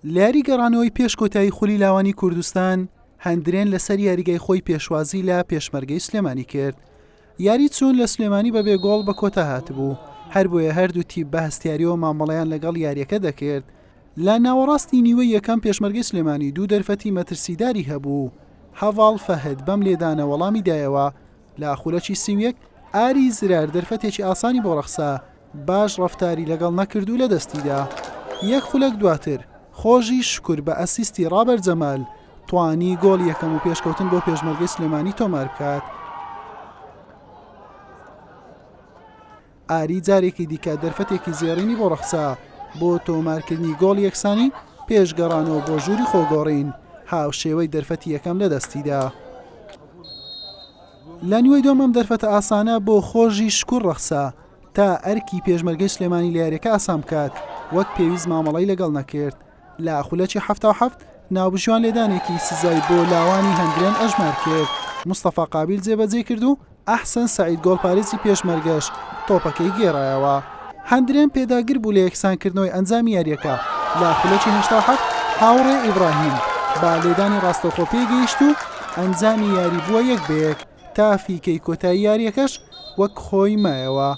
لە یاری گەڕانەوەی پێش کۆتایی خولی لاوانی کوردستان هەندرێن لەسەر یاریگای خۆی پێشوازی لە پێشمەرگەی سلێمانی کرد. یاری چوون لە سلێمانی بەبێ گۆڵ بە کۆتا هاتبوو، هەر بۆیە هەردوو تیپ بە هەستیاریەوە مامەڵەیان لەگەڵ یاریەکە دەکرد. لە ناوەڕاستی نیوەی یەکەم پێشمەرگەی سلێمانی دوو دەرفەتی مەترسیداری هەبوو. هەڤاڵ فەهد بەم لێدانە وەڵامی دایەوە لە خولەکی سیویەک ئاری زرار دەرفەتێکی ئاسانی بۆ ڕەخسا، باش ڕەفتاری لەگەڵ نەکردو لە دەستیدا. یەک خولەک دواتر خۆشی شکر بە ئەسیستی ڕابەر جەمال توانی گۆڵ یەکەم و پێشکەوتن بۆ پێشمەرگەی سلێمانی تۆمار بکات. ئاری جارێکی دیکە دەرفەتێکی زێڕینی بۆ ڕەخسا بۆ تۆمارکردنی گۆڵ یەکسانی پێشگەڕانەوە بۆ ژووری خۆگۆڕین، هاو شێوەی دەرفەتی یەکەم لە دەستیدا. لە نیوەی دۆمەم دەرفەتە ئاسانە بۆ خۆشی شکر ڕەخسا تا ئەرکی پێشمەرگەی سلێمانی لە یاریەکە ئاسام بکات، وەک پێویست مامەڵەی لەگەڵ نەکرد. لە خولەکی 77 ناوبژوان لێدانێکی سزای بۆ لاوانی هەندرێن ئەژمار کرد. مستەفا قابیل جێبەجێ کرد و ئەحسەن سەعید گۆڵپارێزی پێشمەرگەش تۆپەکەی گێڕایەوە. هەندرێن پێداگر بوو لە یەکسانکردنەوەی ئەنجامی یاریەکە. لە خولەکی 87 هاوڕێ ئیبراهیم با لێدانی ڕاستەوخۆ پێگەیشت و ئەنجامی یاری بووە 1-1 تا فیکەی کۆتایی یاریەکەش وەک خۆی مایەوە.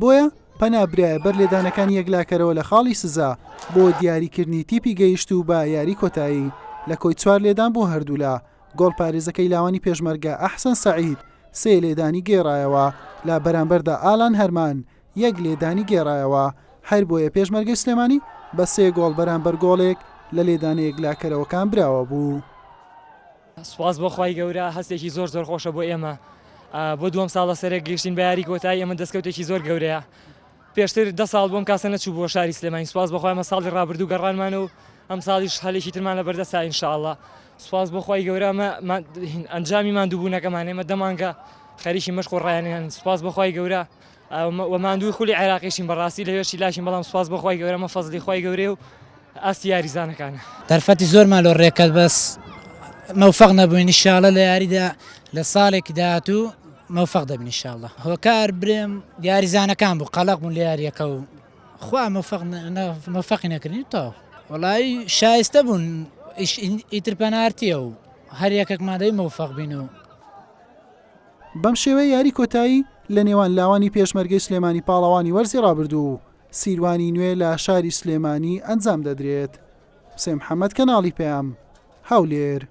بۆیە پەنابرایە بەر لێدانەکان یەکلاکەرەوە لە خاڵی سزا بۆ دیاریکردنی تیپی گەیشت و بە یاری کۆتایی لە کۆی 4 لێدان بۆ هەردوولا. گۆڵپارێزەکەی لاوانی پێشمەرگە ئەحسەن سەعید 3 لێدانی گێڕایەوە، لە بەرامبەردا ئالان هەرمان 1 لێدانی گێڕایەوە. هەر بۆیە پێشمەرگەی سلێمانی بە 3 گۆڵ بەرامبەر گۆڵێک لە لێدانە یەکلاکەرەوەکان براوە بوو. سوپاس بۆ خوای گەورە، هەستێکی زۆر خۆشە بۆ ئێمە. بۆ دووەم ساڵە سەرێک گەیشتین بە یاری کۆتایی، ئەمە دەستکەوتێکی زۆر گەورەیە. پێشتر 10 ساڵ بۆم کاسە نەچوو بۆ شاری سلێمانی. سوپاس بۆ خوای، ئەمە ساڵی ڕابردوو گەڕانمان و ئەم ساڵیش هەلێکی ترمان لە بەردەستا ئینشاءڵڵا. سوپاس بۆ خوای گەورە، ئەنجامی ماندووبوونەکەمان ئێمە دەمانگە خەریکی مەشق و ڕایانیان. سوپاس بۆ خوای گەورە و ماندووی خولی عێراقیشین بەڕاستی لەوێشی لاشین، بەڵام سوپاس بۆ خوای گەورە، ئەمە فەزلی خوای گەورەیە و ئاستی یاریزانەکانە. دەرفەتی زۆرمان لۆ ڕێکرد، بەس مەوفەق نەبووین. ئینشاڵڵا لە یاریدا لە ساڵێکی داهاتوو مەوفەق دەبین ئینشاڵڵا. هۆکار برێم یاریزانەکان بوو، قەڵەق بوون لە یاریەکە و خوا مەوفەقی نەکردین. تۆ وەڵایی شایستە بوون، ئیتر پەنارتیە و هەر یەکێکمان دەبی مەوفەق بین. و بەم شێوەیە یاری کۆتایی لە نێوان لاوانی پێشمەرگەی سلێمانی پاڵەوانی وەرزی ڕابردوو و سیروانی نوێ لە شاری سلێمانی ئەنجام دەدرێت. حسێن محەممەد، کەناڵی پێام، هەولێر.